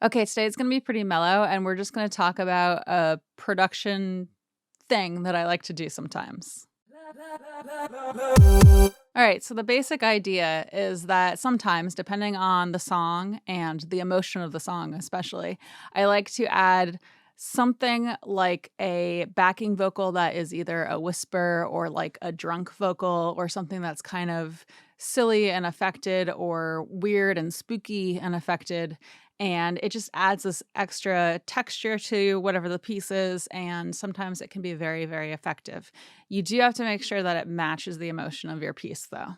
Okay, today it's going to be pretty mellow, and we're just going to talk about a production thing that I like to do sometimes. All right, so the basic idea is that sometimes, depending on the song and the emotion of the song, especially, I like to add something like a backing vocal that is either a whisper or like a drunk vocal or something that's kind of silly and affected or weird and spooky and affected. And it just adds this extra texture to whatever the piece is. And sometimes it can be very, very effective. You do have to make sure that it matches the emotion of your piece, though.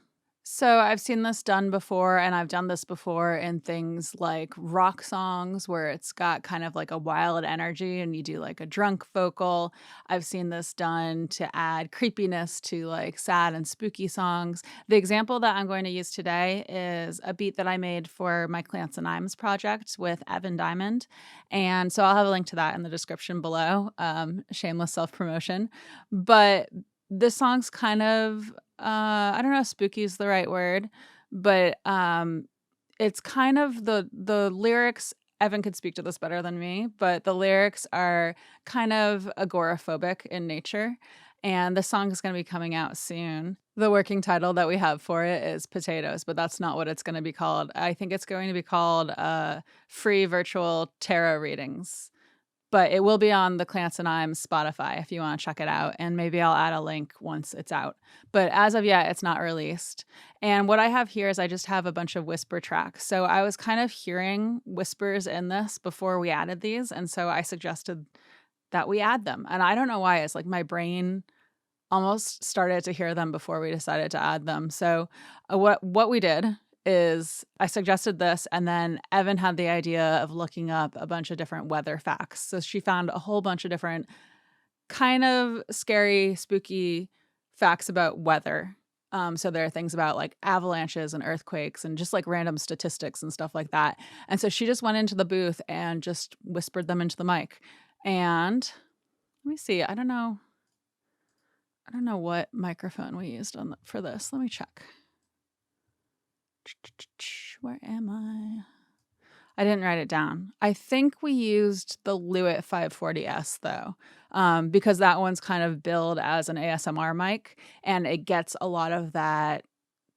So I've seen this done before, and I've done this before in things like rock songs where it's got kind of like a wild energy and you do like a drunk vocal. I've seen this done to add creepiness to like sad and spooky songs. The example that I'm going to use today is a beat that I made for my Clans and Imes project with Evan Diamond. And so I'll have a link to that in the description below. Shameless self-promotion. But this song's kind of I don't know if spooky is the right word, but it's kind of the lyrics. Evan could speak to this better than me, but the lyrics are kind of agoraphobic in nature. And the song is going to be coming out soon. The working title that we have for it is Potatoes, but that's not what it's going to be called. I think it's going to be called Free Virtual Tarot Readings. But it will be on the Clans and Imes Spotify if you want to check it out. And maybe I'll add a link once it's out. But as of yet, it's not released. And what I have here is I just have a bunch of whisper tracks. So I was kind of hearing whispers in this before we added these. And so I suggested that we add them. And I don't know why. It's like my brain almost started to hear them before we decided to add them. So what we did is I suggested this, and then Evan had the idea of looking up a bunch of different weather facts. So she found a whole bunch of different kind of scary, spooky facts about weather. So there are things about like avalanches and earthquakes and just like random statistics and stuff like that. And so she just went into the booth and just whispered them into the mic. And let me see. I don't know what microphone we used for this. Let me check. Where am I? I didn't write it down. I think we used the Lewitt 540S though, because that one's kind of billed as an ASMR mic and it gets a lot of that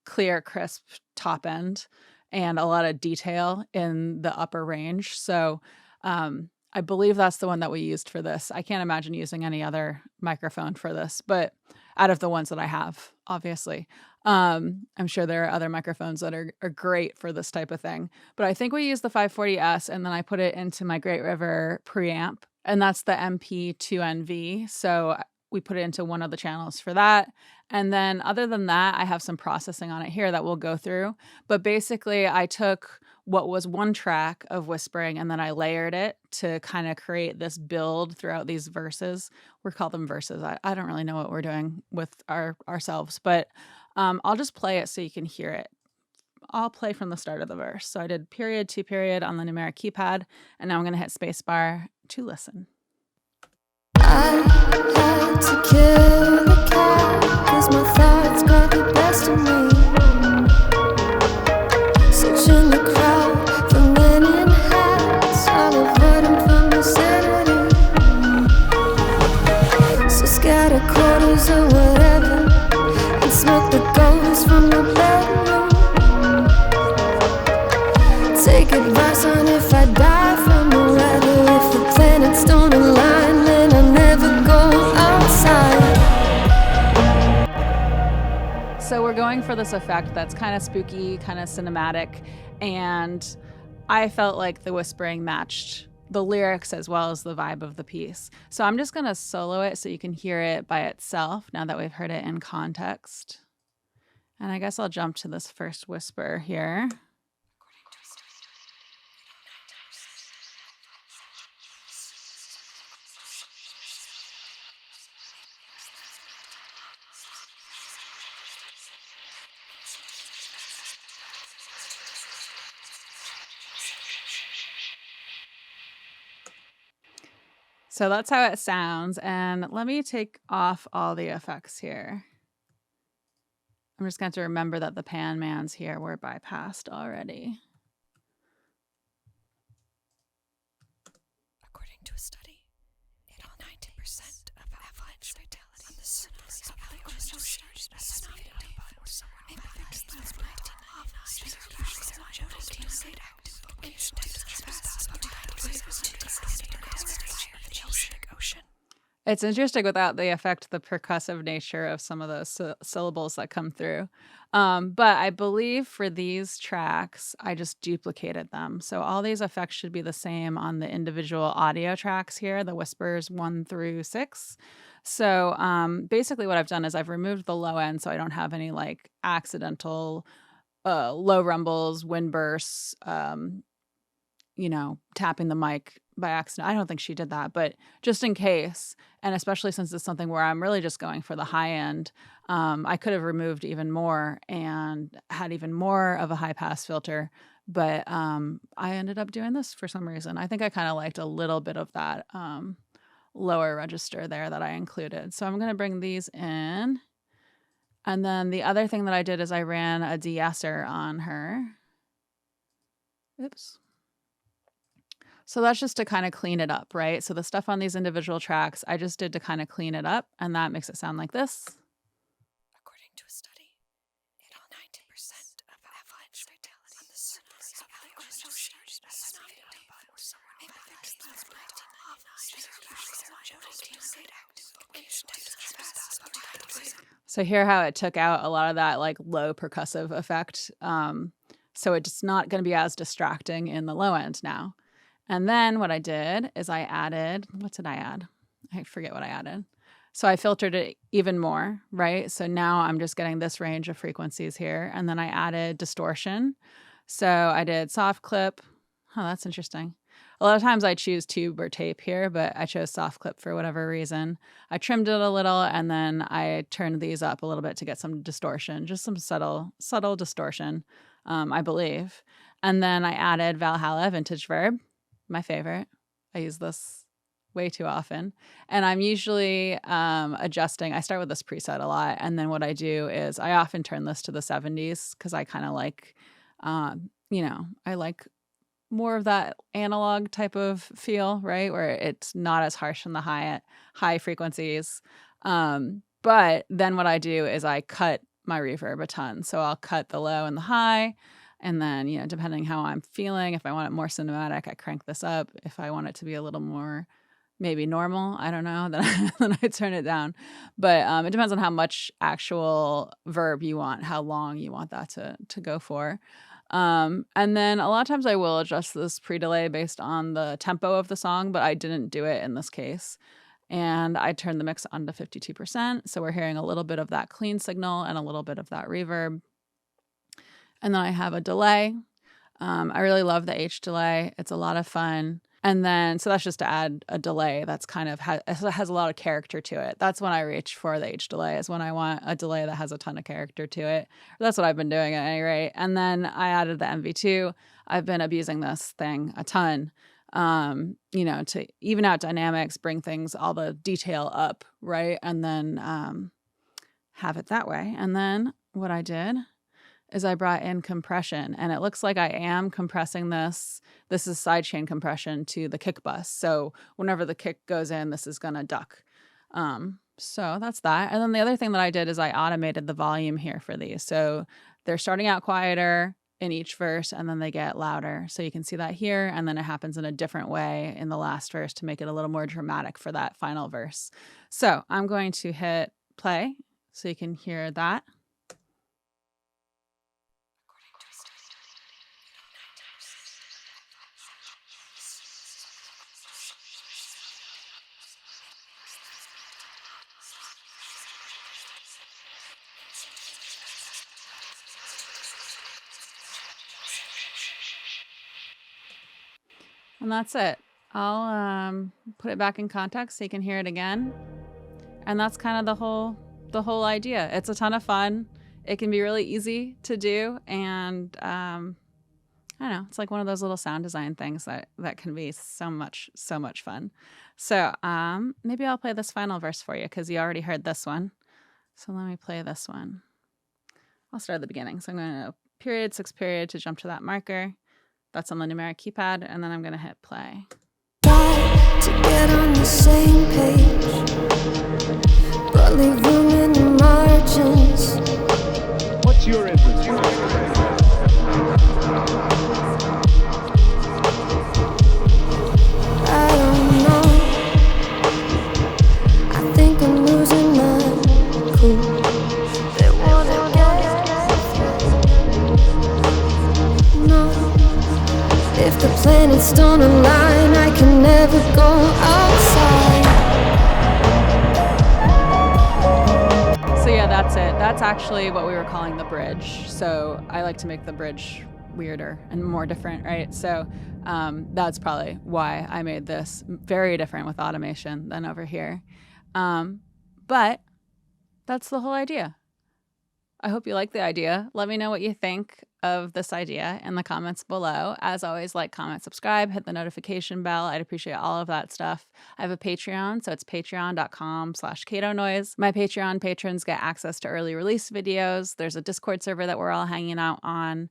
clear, crisp top end and a lot of detail in the upper range. So I believe that's the one that we used for this. I can't imagine using any other microphone for this, but out of the ones that I have, obviously. I'm sure there are other microphones that are great for this type of thing. But I think we used the 540S and then I put it into my Great River preamp, and that's the MP2NV. So we put it into one of the channels for that. And then other than that, I have some processing on it here that we'll go through. But basically, I took what was one track of whispering and then I layered it to kind of create this build throughout these verses. We call them verses. I don't really know what we're doing with ourselves, but I'll just play it so you can hear it. I'll play from the start of the verse. So I did period, 2 period on the numeric keypad, and now I'm going to hit spacebar to listen. I had to kill the cat, 'cause my thoughts got the best of me. Searching the crowd for men in hats, I'll avoid them from vicinity. So scatter quarters or whatever, and smoke the ghosts from the bedroom. Take advice on if I die from the weather. If the planets don't align, then I'll never go outside. So we're going for this effect that's kind of spooky, kind of cinematic, and I felt like the whispering matched the lyrics as well as the vibe of the piece. So I'm just going to solo it so you can hear it by itself now that we've heard it in context. And I guess I'll jump to this first whisper here. So that's how it sounds. And let me take off all the effects here. I'm just going to have to remember that the pan mans here were bypassed already. to a study, 90% of avalanche fatality on the surface of the ocean is not It's interesting without the effect, the percussive nature of some of those syllables that come through. But I believe for these tracks, I just duplicated them. So all these effects should be the same on the individual audio tracks here, the whispers 1 through 6. So basically what I've done is I've removed the low end so I don't have any like accidental low rumbles, wind bursts, tapping the mic by accident. I don't think she did that, but just in case, and especially since it's something where I'm really just going for the high end, I could have removed even more and had even more of a high pass filter. But I ended up doing this for some reason. I think I kind of liked a little bit of that lower register there that I included. So I'm going to bring these in. And then the other thing that I did is I ran a de-esser on her. Oops. So that's just to kind of clean it up, right? So the stuff on these individual tracks, I just did to kind of clean it up, and that makes it sound like this. According to a study, 90% of avalanche fatality on the surface of the ocean is not. So hear how it took out a lot of that like low percussive effect. So it's not going to be as distracting in the low end now. And then what I did is I added, what did I add? I forget what I added. So I filtered it even more, right? So now I'm just getting this range of frequencies here. And then I added distortion. So I did soft clip. Oh, that's interesting. A lot of times I choose tube or tape here, but I chose soft clip for whatever reason. I trimmed it a little and then I turned these up a little bit to get some distortion, just some subtle distortion, I believe. And then I added Valhalla vintage verb. My favorite. I use this way too often. And I'm usually adjusting. I start with this preset a lot. And then what I do is I often turn this to the 70s because I kind of like, I like more of that analog type of feel, right? Where it's not as harsh in the high frequencies. But then what I do is I cut my reverb a ton. So I'll cut the low and the high. And then, depending how I'm feeling, if I want it more cinematic, I crank this up. If I want it to be a little more maybe normal, I don't know, then I turn it down. But it depends on how much actual verb you want, how long you want that to go for. And then a lot of times I will adjust this pre-delay based on the tempo of the song, but I didn't do it in this case. And I turned the mix on to 52%. So we're hearing a little bit of that clean signal and a little bit of that reverb. And then I have a delay. I really love the H delay. It's a lot of fun. And then, so that's just to add a delay that's kind of has a lot of character to it. That's when I reach for the H delay, is when I want a delay that has a ton of character to it. That's what I've been doing at any rate. And then I added the MV2. I've been abusing this thing a ton, to even out dynamics, bring things, all the detail up, right? And then have it that way. And then what I did is I brought in compression, and it looks like I am compressing this. This is sidechain compression to the kick bus. So whenever the kick goes in, this is going to duck. So that's that. And then the other thing that I did is I automated the volume here for these. So they're starting out quieter in each verse, and then they get louder. So you can see that here, and then it happens in a different way in the last verse to make it a little more dramatic for that final verse. So I'm going to hit play so you can hear that. And that's it. I'll put it back in context so you can hear it again. And that's kind of the whole idea. It's a ton of fun. It can be really easy to do. And I don't know, it's like one of those little sound design things that can be so much fun. So maybe I'll play this final verse for you because you already heard this one. So let me play this one. I'll start at the beginning. So I'm going to period, 6 period to jump to that marker. That's on the numeric keypad, and then I'm going to hit play. try to get on the same page, but leave room in the margins. What's your interest? I don't know. I think I'm losing my cool. They wanna no. If the planets don't align, I can never go outside. So yeah, that's it. That's actually what we were calling the bridge. So I like to make the bridge weirder and more different, right? So that's probably why I made this very different with automation than over here. But that's the whole idea. I hope you like the idea. Let me know what you think of this idea in the comments below. As always, like, comment, subscribe, hit the notification bell. I'd appreciate all of that stuff. I have a Patreon, so it's patreon.com/CatoNoise. My Patreon patrons get access to early release videos. There's a Discord server that we're all hanging out on.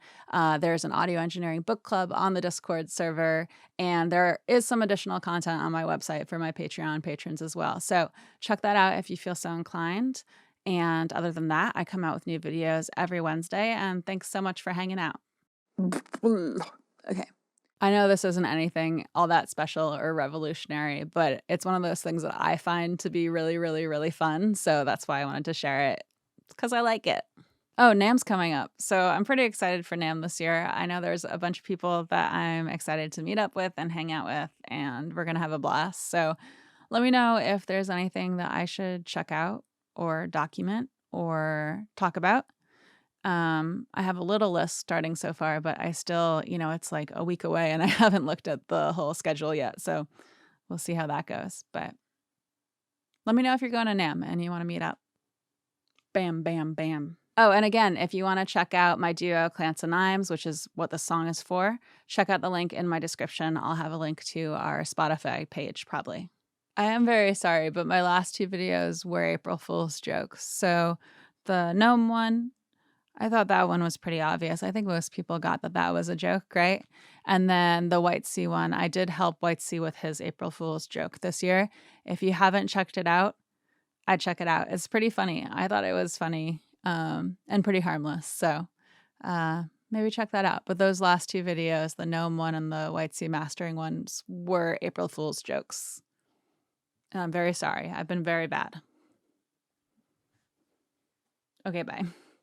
There's an audio engineering book club on the Discord server. And there is some additional content on my website for my Patreon patrons as well. So check that out if you feel so inclined. And other than that, I come out with new videos every Wednesday, and thanks so much for hanging out. Okay. I know this isn't anything all that special or revolutionary, but it's one of those things that I find to be really, really, really fun. So that's why I wanted to share it, because I like it. Oh, NAMM's coming up. So I'm pretty excited for NAMM this year. I know there's a bunch of people that I'm excited to meet up with and hang out with, and we're going to have a blast. So let me know if there's anything that I should check out or document or talk about. I have a little list starting so far, but I still, it's like a week away and I haven't looked at the whole schedule yet. So we'll see how that goes. But let me know if you're going to NAMM and you want to meet up. Bam, bam, bam. Oh, and again, if you want to check out my duo CatoNoise, which is what the song is for, check out the link in my description. I'll have a link to our Spotify page probably. I am very sorry, but my last two videos were April Fool's jokes. So the gnome one, I thought that one was pretty obvious. I think most people got that that was a joke, right? And then the White Sea one, I did help White Sea with his April Fool's joke this year. If you haven't checked it out, I'd check it out. It's pretty funny. I thought it was funny and pretty harmless. So maybe check that out. But those last two videos, the gnome one and the White Sea mastering ones, were April Fool's jokes. And I'm very sorry. I've been very bad. Okay, bye.